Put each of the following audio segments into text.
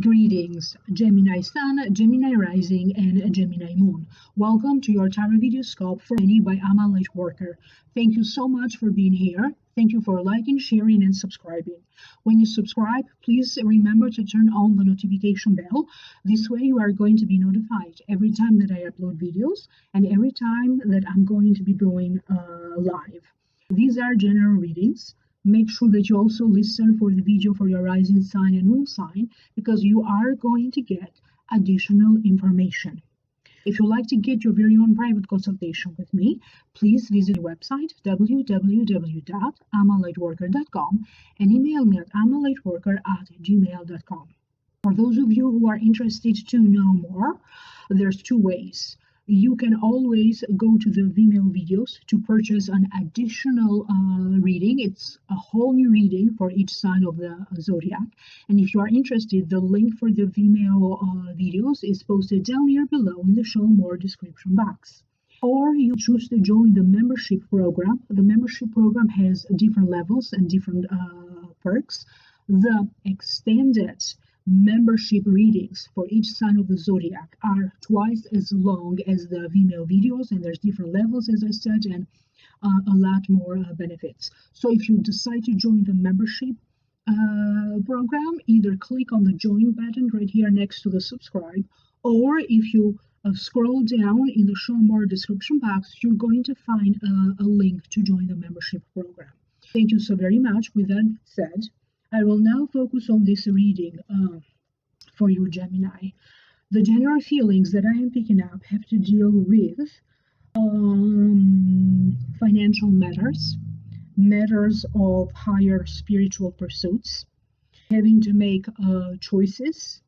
Greetings, Gemini Sun, Gemini Rising, and Gemini Moon. Welcome to your Tarot Videoscope for me by Ama Lightworker. Thank you so much for being here. Thank you for liking, sharing, and subscribing. When you subscribe, please remember to turn on the notification bell. This way you are going to be notified every time that I upload videos and every time that I'm going to be going live. These are general readings. Make sure that you also listen for the video for your rising sign and moon sign because you are going to get additional information. If you'd like to get your very own private consultation with me, please visit the website www.amalightworker.com and email me at amalightworker@gmail.com. For those of you who are interested to know more, there's two ways. You can always go to the Vimeo videos to purchase an additional reading. It's a whole new reading for each sign of the zodiac. And if you are interested, the link for the Vimeo videos is posted down here below in the show more description box. Or you choose to join the membership program. The membership program has different levels and different perks. The extended membership readings for each sign of the zodiac are twice as long as the Vimeo videos, and there's different levels, as I said, and a lot more benefits. So if you decide to join the membership program, either click on the join button right here next to the subscribe, or if you scroll down in the show more description box, you're going to find a link to join the membership program. Thank you so very much. With that said, I will now focus on this reading for you, Gemini. The general feelings that I am picking up have to deal with financial matters, matters of higher spiritual pursuits, having to make choices,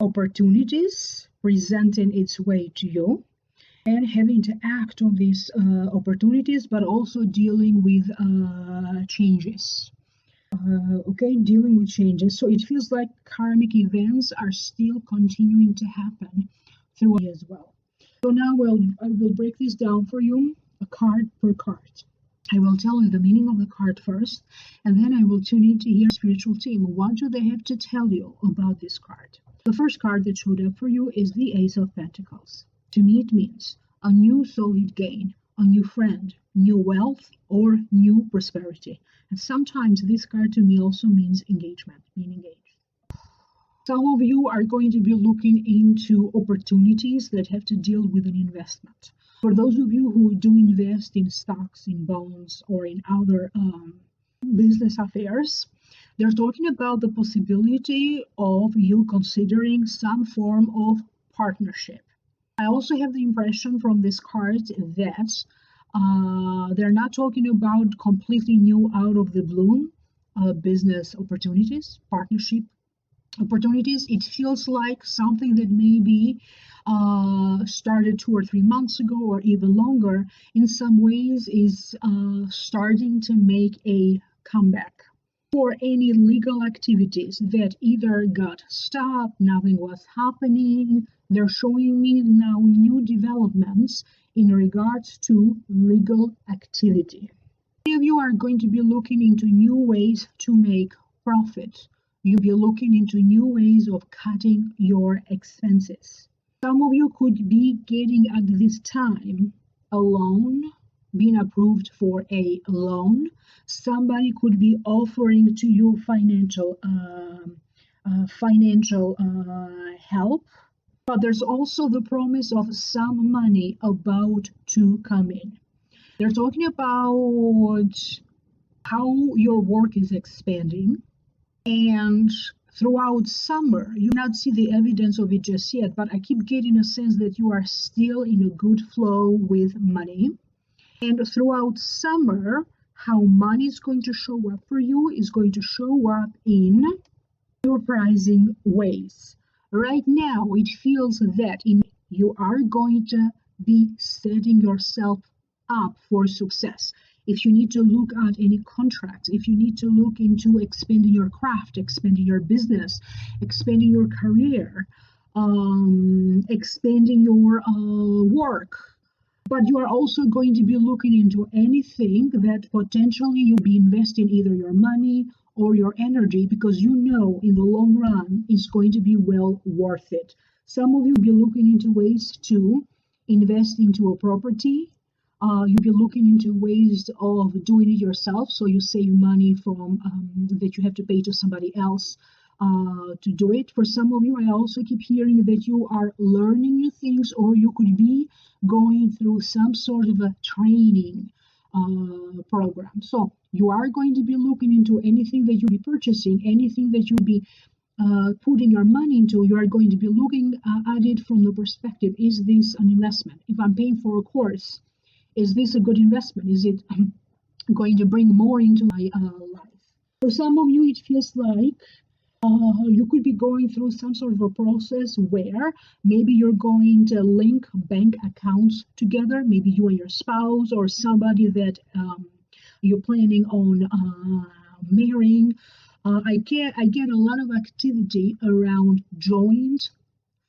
opportunities presenting its way to you, and having to act on these opportunities, but also dealing with changes. Dealing with changes. So it feels like karmic events are still continuing to happen through as well. So now I will break this down for you, a card per card. I will tell you the meaning of the card first, and then I will tune in to hear spiritual team. What do they have to tell you about this card? The first card that showed up for you is the Ace of Pentacles. To me, it means a new solid gain, a new friend, new wealth, or new prosperity. And sometimes this card to me also means engagement, being engaged. Some of you are going to be looking into opportunities that have to deal with an investment. For those of you who do invest in stocks, in bonds, or in other business affairs, they're talking about the possibility of you considering some form of partnership. I also have the impression from this card that they're not talking about completely new out of the blue business opportunities, partnership opportunities. It feels like something that maybe started 2 or 3 months ago or even longer, in some ways is starting to make a comeback. For any legal activities that either got stopped, nothing was happening, they're showing me now new developments in regards to legal activity. Many of you are going to be looking into new ways to make profit. You'll be looking into new ways of cutting your expenses. Some of you could be getting at this time a loan, being approved for a loan. Somebody could be offering to you financial help. But there's also the promise of some money about to come in. They're talking about how your work is expanding, and throughout summer, you not see the evidence of it just yet, but I keep getting a sense that you are still in a good flow with money. And throughout summer, how money is going to show up for you is going to show up in surprising ways. Right now, it feels that you are going to be setting yourself up for success. If you need to look at any contracts, if you need to look into expanding your craft, expanding your business, expanding your career, expanding your work, but you are also going to be looking into anything that potentially you'll be investing either your money or your energy, because you know in the long run it's going to be well worth it. Some of you will be looking into ways to invest into a property. You'll be looking into ways of doing it yourself, so you save money from that you have to pay to somebody else to do it. For some of you, I also keep hearing that you are learning new things, or you could be going through some sort of a training program. So you are going to be looking into anything that you'll be purchasing, anything that you'll be putting your money into. You are going to be looking at it from the perspective, is this an investment? If I'm paying for a course, is this a good investment? Is it going to bring more into my life? For some of you, it feels like you could be going through some sort of a process where maybe you're going to link bank accounts together, maybe you and your spouse or somebody that you're planning on marrying. I get a lot of activity around joint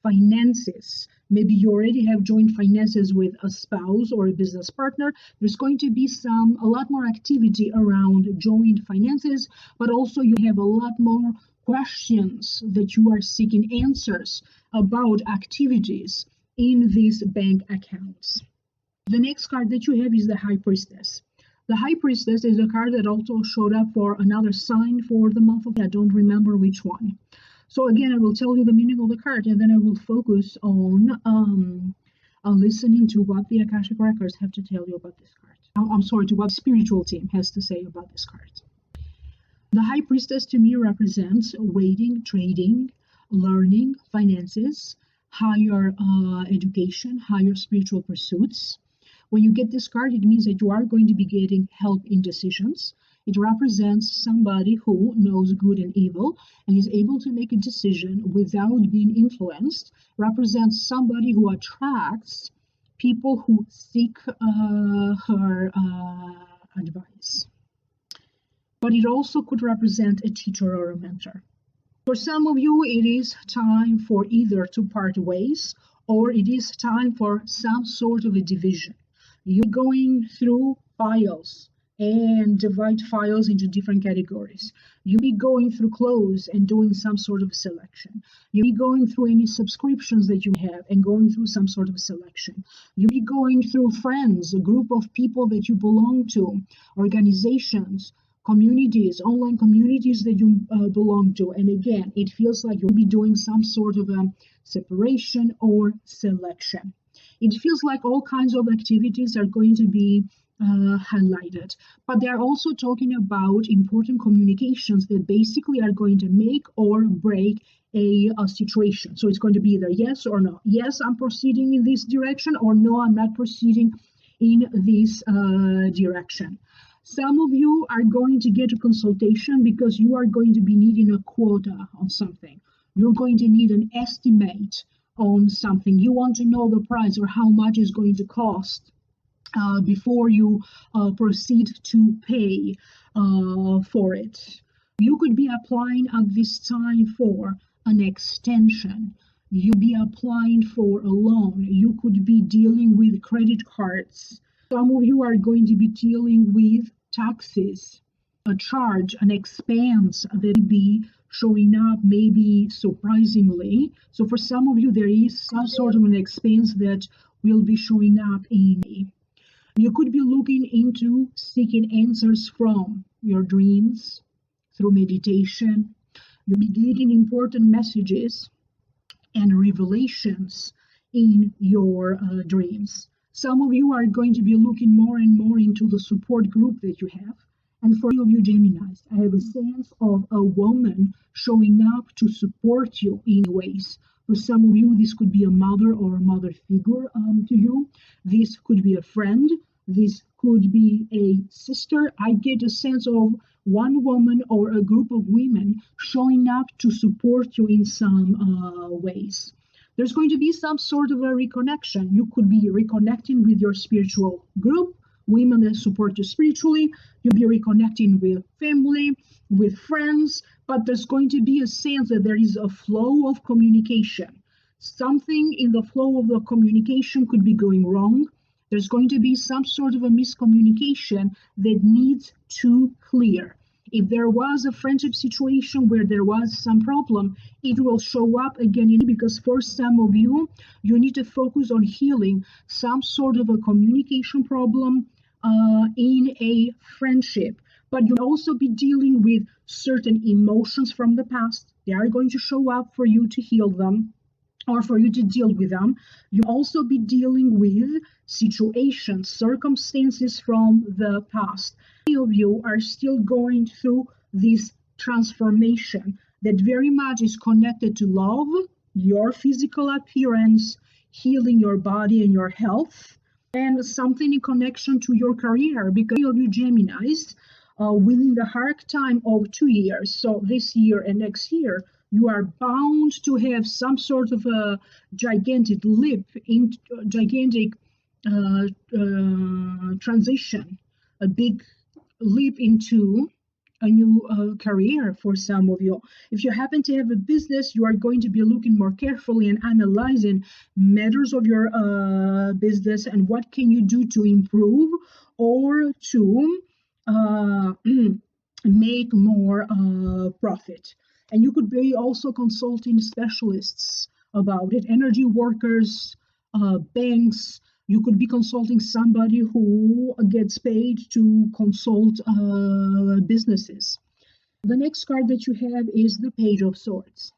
finances. Maybe you already have joint finances with a spouse or a business partner. There's going to be a lot more activity around joint finances, but also you have a lot more questions that you are seeking answers about activities in these bank accounts. The next card that you have is the High Priestess. The High Priestess is a card that also showed up for another sign for the month of, I don't remember which one. So again, I will tell you the meaning of the card, and then I will focus on listening to what the Akashic Records have to tell you about this card. I'm sorry, to what the spiritual team has to say about this card. The High Priestess to me represents waiting, trading, learning, finances, higher education, higher spiritual pursuits. When you get this card, it means that you are going to be getting help in decisions. It represents somebody who knows good and evil and is able to make a decision without being influenced. Represents somebody who attracts people who seek her advice. But it also could represent a teacher or a mentor. For some of you, it is time for either to part ways, or it is time for some sort of a division. You're going through files and divide files into different categories. You'll be going through clothes and doing some sort of selection. You'll be going through any subscriptions that you have and going through some sort of selection. You'll be going through friends, a group of people that you belong to, organizations, communities, online communities that you belong to. And again, it feels like you'll be doing some sort of a separation or selection. It feels like all kinds of activities are going to be highlighted, but they're also talking about important communications that basically are going to make or break a situation. So it's going to be either yes or no. Yes, I'm proceeding in this direction, or no, I'm not proceeding in this direction. Some of you are going to get a consultation because you are going to be needing a quota on something. You're going to need an estimate on something. You want to know the price or how much it's going to cost before you proceed to pay for it. You could be applying at this time for an extension. You'll be applying for a loan. You could be dealing with credit cards. Some of you are going to be dealing with taxes, a charge, an expense that will be showing up maybe surprisingly. So for some of you, there is some sort of an expense that will be showing up in. You could be looking into seeking answers from your dreams through meditation. You'll be getting important messages and revelations in your dreams. Some of you are going to be looking more and more into the support group that you have. And for you Geminis, I have a sense of a woman showing up to support you in ways. For some of you, this could be a mother or a mother figure to you. This could be a friend. This could be a sister. I get a sense of one woman or a group of women showing up to support you in some ways. There's going to be some sort of a reconnection. You could be reconnecting with your spiritual group, women that support you spiritually. You'll be reconnecting with family, with friends, but there's going to be a sense that there is a flow of communication. Something in the flow of the communication could be going wrong. There's going to be some sort of a miscommunication that needs to clear. If there was a friendship situation where there was some problem, it will show up again because for some of you, you need to focus on healing some sort of a communication problem in a friendship. But you'll also be dealing with certain emotions from the past. They are going to show up for you to heal them or for you to deal with them. You'll also be dealing with situations, circumstances from the past. Many of you are still going through this transformation that very much is connected to love, your physical appearance, healing your body and your health, and something in connection to your career. Because many of you Geminis, within the hard time of 2 years, so this year and next year, you are bound to have some sort of a gigantic leap, gigantic transition, a big leap into a new career for some of you. If you happen to have a business, you are going to be looking more carefully and analyzing matters of your business and what can you do to improve or to make more profit. And you could be also consulting specialists about it, energy workers, banks. You could be consulting somebody who gets paid to consult businesses. The next card that you have is the Page of Swords.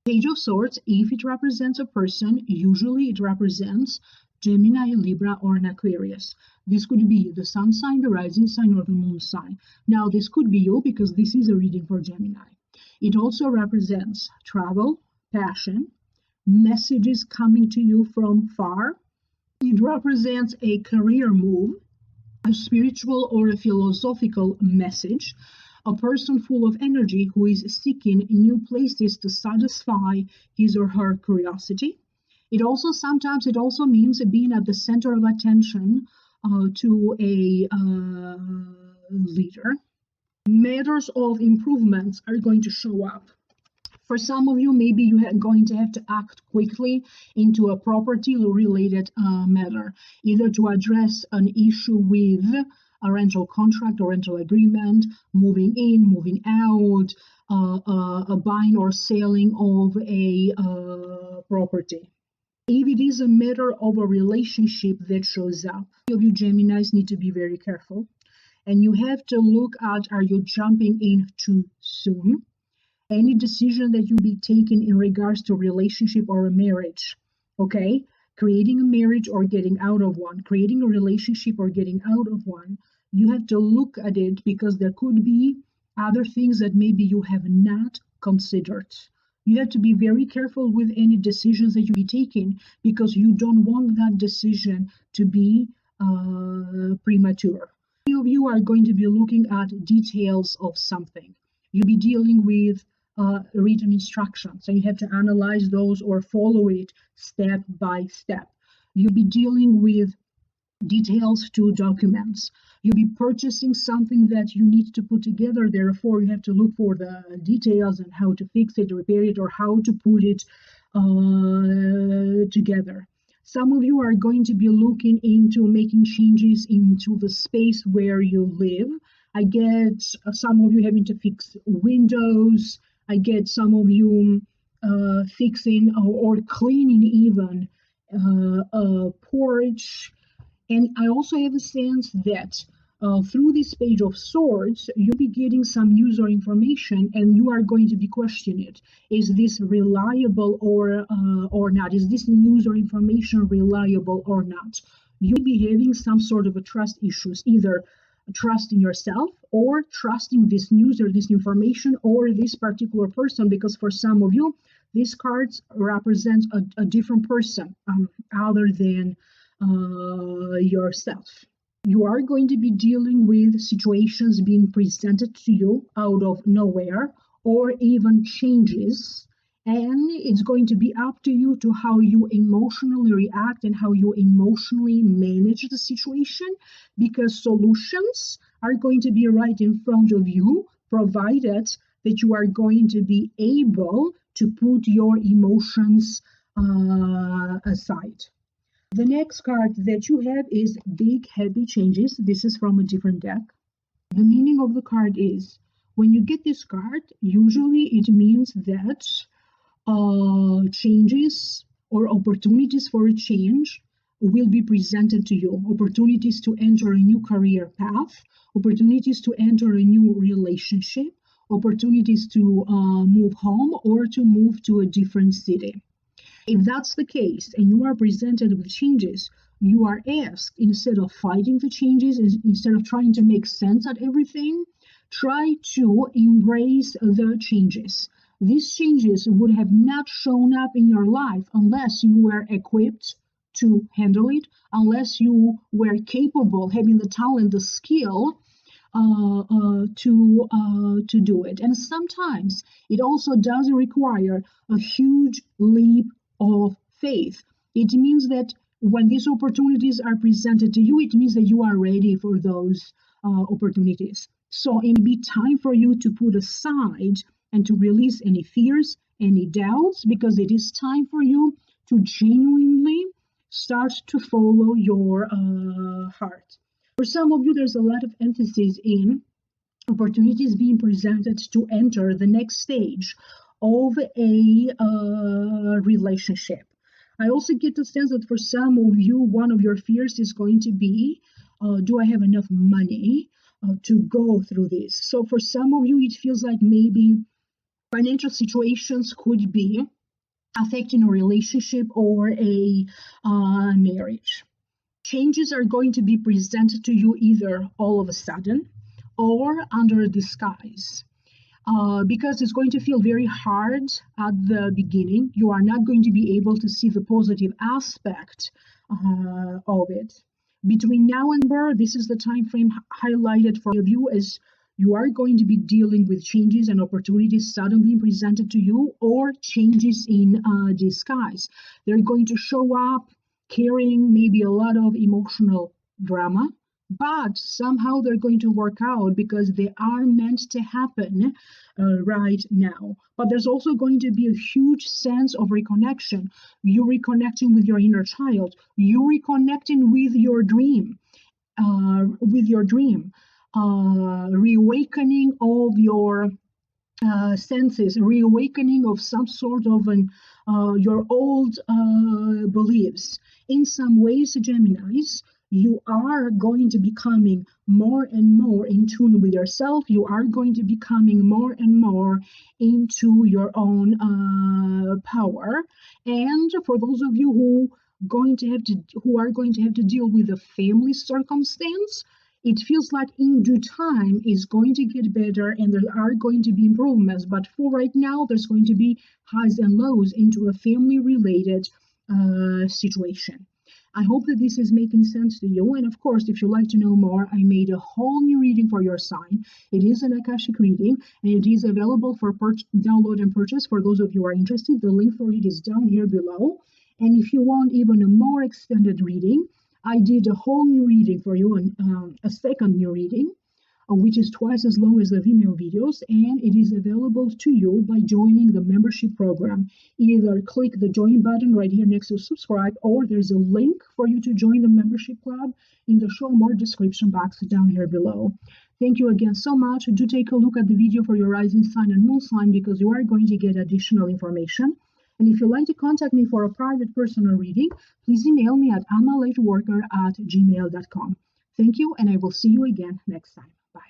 Page of Swords, if it represents a person, usually it represents Gemini, Libra, or an Aquarius. This could be the sun sign, the rising sign, or the moon sign. Now, this could be you because this is a reading for Gemini. It also represents travel, passion, messages coming to you from far. It represents a career move, a spiritual or a philosophical message, a person full of energy who is seeking new places to satisfy his or her curiosity. It also sometimes means being at the center of attention to a leader. Matters of improvements are going to show up. For some of you, maybe you are going to have to act quickly into a property-related matter, either to address an issue with a rental contract or rental agreement, moving in, moving out, a buying or selling of a property. If it is a matter of a relationship that shows up, you Geminis need to be very careful. And you have to look at, are you jumping in too soon? Any decision that you be taking in regards to a relationship or a marriage, okay? Creating a marriage or getting out of one, creating a relationship or getting out of one, you have to look at it because there could be other things that maybe you have not considered. You have to be very careful with any decisions that you be taking because you don't want that decision to be premature. Many of you are going to be looking at details of something. You'll be dealing with written instructions, and you have to analyze those or follow it step by step. You'll be dealing with details to documents. You'll be purchasing something that you need to put together. Therefore, you have to look for the details and how to fix it, repair it, or how to put it together. Some of you are going to be looking into making changes into the space where you live. I get some of you having to fix windows. I get some of you fixing or cleaning even a porch. And I also have a sense that through this Page of Swords, you'll be getting some news or information, and you are going to be questioning it. Is this reliable or not? Is this news or information reliable or not? You'll be having some sort of a trust issues, either trusting yourself or trusting this news or this information or this particular person, because for some of you, these cards represent a different person other than yourself. You are going to be dealing with situations being presented to you out of nowhere or even changes, and it's going to be up to you to how you emotionally react and how you emotionally manage the situation, because solutions are going to be right in front of you, provided that you are going to be able to put your emotions aside. The next card that you have is Big Happy Changes. This is from a different deck. The meaning of the card is, When you get this card, usually it means that changes or opportunities for a change will be presented to you. Opportunities to enter a new career path, opportunities to enter a new relationship, opportunities to move home or to move to a different city. If that's the case and you are presented with changes, you are asked, instead of fighting the changes, instead of trying to make sense at everything, try to embrace the changes. These changes would have not shown up in your life unless you were equipped to handle it, unless you were capable, having the talent, the skill to do it. And sometimes it also does require a huge leap of faith. It means that when these opportunities are presented to you, it means that you are ready for those opportunities. So it may be time for you to put aside and to release any fears, any doubts, because it is time for you to genuinely start to follow your heart. For some of you, there's a lot of emphasis in opportunities being presented to enter the next stage of a relationship. I also get the sense that for some of you, one of your fears is going to be, do I have enough money to go through this? So for some of you, it feels like maybe financial situations could be affecting a relationship or a marriage. Changes are going to be presented to you either all of a sudden or under a disguise. Because it's going to feel very hard at the beginning. You are not going to be able to see the positive aspect of it. Between now and then, this is the time frame highlighted for you as you are going to be dealing with changes and opportunities suddenly presented to you, or changes in disguise. They're going to show up carrying maybe a lot of emotional drama, but somehow they're going to work out because they are meant to happen right now. But there's also going to be a huge sense of reconnection. You reconnecting with your inner child. You reconnecting with your dream. Reawakening of your senses, reawakening of some sort of your old beliefs. In some ways, Geminis, you are going to be becoming more and more in tune with yourself. You are going to be becoming more and more into your own power. And for those of you who are going to have to deal with a family circumstance, it feels like in due time it's going to get better and there are going to be improvements. But for right now, there's going to be highs and lows into a family-related situation. I hope that this is making sense to you. And of course, if you'd like to know more, I made a whole new reading for your sign. It is an Akashic reading, and it is available for download and purchase for those of you who are interested. The link for it is down here below. And if you want even a more extended reading, I did a whole new reading for you, a second new reading, which is twice as long as the Vimeo videos, and it is available to you by joining the membership program. Either click the join button right here next to subscribe, or there's a link for you to join the membership club in the show more description box down here below. Thank you again so much. Do take a look at the video for your rising sign and moon sign because you are going to get additional information. And if you'd like to contact me for a private personal reading, please email me at amalightworker@gmail.com. Thank you, and I will see you again next time.